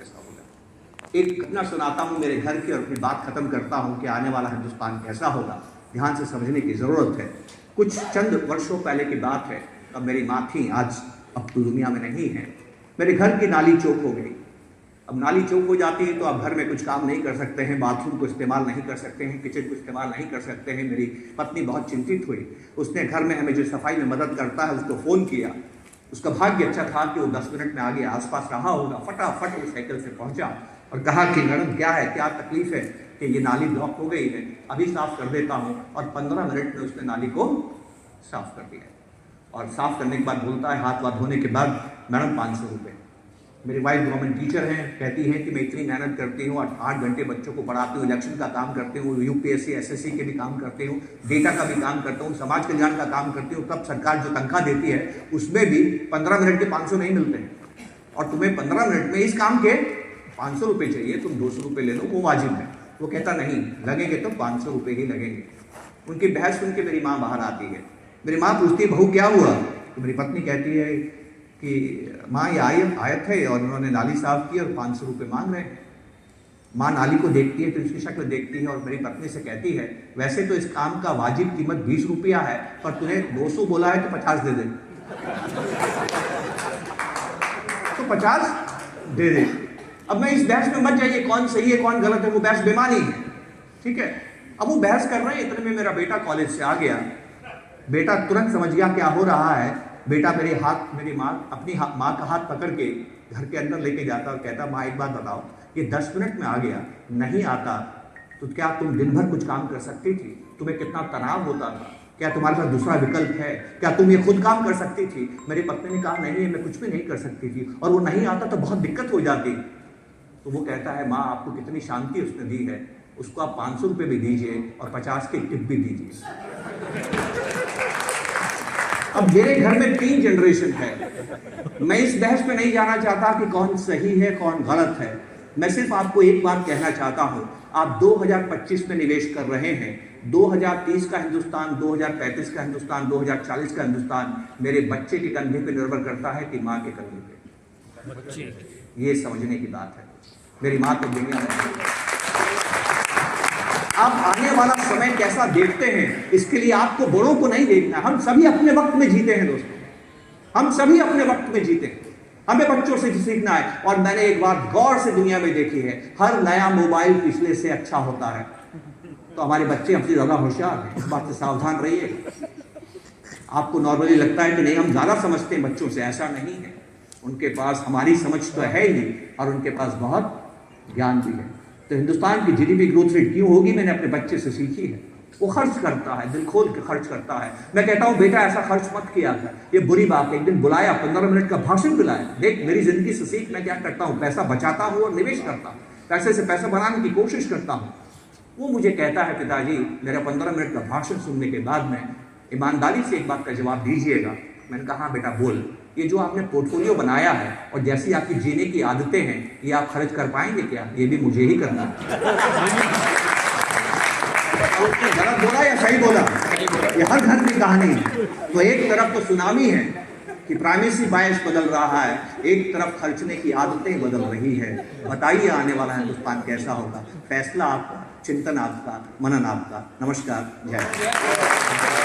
कैसा होगा। एक घटना सुनाता हूँ मेरे घर की और अपनी बात खत्म करता हूँ कि आने वाला हिंदुस्तान कैसा होगा, ध्यान से समझने की ज़रूरत है। कुछ चंद वर्षों पहले की बात है, तब मेरी माँ थी, आज अब तो दुनिया में नहीं है। मेरे घर की नाली चौक हो गई। अब नाली चौक हो जाती है तो आप घर में कुछ काम नहीं कर सकते हैं, बाथरूम को इस्तेमाल नहीं कर सकते हैं, किचन को इस्तेमाल नहीं कर सकते हैं। मेरी पत्नी बहुत चिंतित हुई। उसने घर में हमें जो सफाई में मदद करता है उसको फ़ोन किया। उसका भाग्य अच्छा था कि वो 10 मिनट में आगे आसपास रहा होगा। फटाफट वो साइकिल से पहुंचा और कहा कि मैडम क्या है, क्या तकलीफ है कि ये नाली ब्लॉक हो गई है, अभी साफ कर देता हूँ। और 15 मिनट में उसने नाली को साफ कर दिया। और साफ करने के बाद बोलता है, हाथ वाथ धोने के बाद, मैडम 500 रुपये। मेरी वाइफ गवर्नमेंट टीचर हैं, कहती हैं कि मैं इतनी मेहनत करती हूँ, 8 घंटे बच्चों को पढ़ाती हूँ, इलेक्शन का काम करती हूँ, यूपीएससी एसएससी के भी काम करती हूँ, डेटा का भी काम करता हूँ, समाज कल्याण का काम करती हूँ, तब सरकार जो तनख्वाह देती है उसमें भी 15 मिनट के 500 नहीं मिलते हैं। और तुम्हें 15 मिनट में इस काम के 500 रुपये चाहिए, तुम 200 रुपये ले लो, वो वाजिब है। वो कहता नहीं, लगेंगे तो 500 रुपये ही लगेंगे। उनकी बहस सुन के मेरी माँ बाहर आती है। मेरी माँ पूछती है, बहू क्या हुआ? तो मेरी पत्नी कहती है कि माँ ये आयत है और उन्होंने नाली साफ की और 500 रुपये मांग रहे हैं। माँ नाली को देखती है, फिर उसकी शक्ल देखती है और मेरी पत्नी से कहती है, वैसे तो इस काम का वाजिब कीमत 20 रुपया है, पर तूने 200 बोला है तो 50 दे दे। तो 50 दे दे। अब मैं इस बहस में मत जाइए कौन सही है कौन गलत है, वो बहस बेमानी है, ठीक है। अब वो बहस कर रहे हैं, इतने में मेरा बेटा कॉलेज से आ गया। बेटा तुरंत समझ गया क्या हो रहा है। बेटा मेरी माँ अपनी माँ का हाथ पकड़ के घर के अंदर लेके जाता और कहता, माँ एक बात बताओ, ये 10 मिनट में आ गया, नहीं आता तो क्या तुम दिन भर कुछ काम कर सकती थी? तुम्हें कितना तनाव होता था? क्या तुम्हारे पास दूसरा विकल्प है? क्या तुम ये खुद काम कर सकती थी? मेरी पत्नी ने कहा, नहीं मैं कुछ भी नहीं कर सकती थी, और वो नहीं आता तो बहुत दिक्कत हो जाती। तो वो कहता है, माँ आपको कितनी शांति उसने दी है, उसको आप 500 रुपये भी दीजिए और 50 की टिप भी दीजिए। अब मेरे घर में 3 जनरेशन है। मैं इस बहस में नहीं जाना चाहता कि कौन सही है कौन गलत है। मैं सिर्फ आपको एक बात कहना चाहता हूं, आप 2025 में निवेश कर रहे हैं। 2030 का हिंदुस्तान, 2035 का हिंदुस्तान, 2040 का हिंदुस्तान मेरे बच्चे के कंधे पे निर्भर करता है कि माँ के कंधे पे। ये समझने की बात है। मेरी माँ तो दुनिया में। आप आने वाला समय कैसा देखते हैं, इसके लिए आपको बड़ों को नहीं देखना। हम सभी अपने वक्त में जीते हैं दोस्तों, हम सभी अपने वक्त में जीते हैं। हमें बच्चों से सीखना है। और मैंने एक बात गौर से दुनिया में देखी है, हर नया मोबाइल पिछले से अच्छा होता है। तो हमारे बच्चे हमसे ज़्यादा होशियार हैं, इस बात से सावधान रहिए। आपको नॉर्मली लगता है कि नहीं हम ज़्यादा समझते हैं बच्चों से, ऐसा नहीं है। उनके पास हमारी समझ तो है ही, और उनके पास बहुत ज्ञान भी है। तो हिंदुस्तान की जीडीपी ग्रोथ रेट क्यों होगी, मैंने अपने बच्चे से सीखी है। वो खर्च करता है, दिल खोल के खर्च करता है। मैं कहता हूँ, बेटा ऐसा खर्च मत किया कर, ये बुरी बात है। एक दिन बुलाया, 15 मिनट का भाषण बुलाया, देख मेरी जिंदगी से सीख, मैं क्या करता हूँ, पैसा बचाता हूँ और निवेश करता हूँ, पैसे से पैसा बनाने की कोशिश करता हूँ। वो मुझे कहता है, पिताजी मेरा 15 मिनट का भाषण सुनने के बाद में ईमानदारी से एक बात का जवाब दीजिएगा। मैंने कहा, हाँ बेटा बोल, ये जो आपने पोर्टफोलियो बनाया है और जैसी आपकी जीने की आदतें हैं, ये आप खर्च कर पाएंगे क्या? ये भी मुझे ही करना है। उसने गलत बोला या सही बोला? ये हर घर की कहानी है। तो एक तरफ तो सुनामी है कि प्राइमेसी बायस बदल रहा है, एक तरफ खर्चने की आदतें बदल रही है। बताइए आने वाला हिंदुस्तान कैसा होगा? फैसला आपका, चिंतन आपका, मनन आपका। नमस्कार, जय।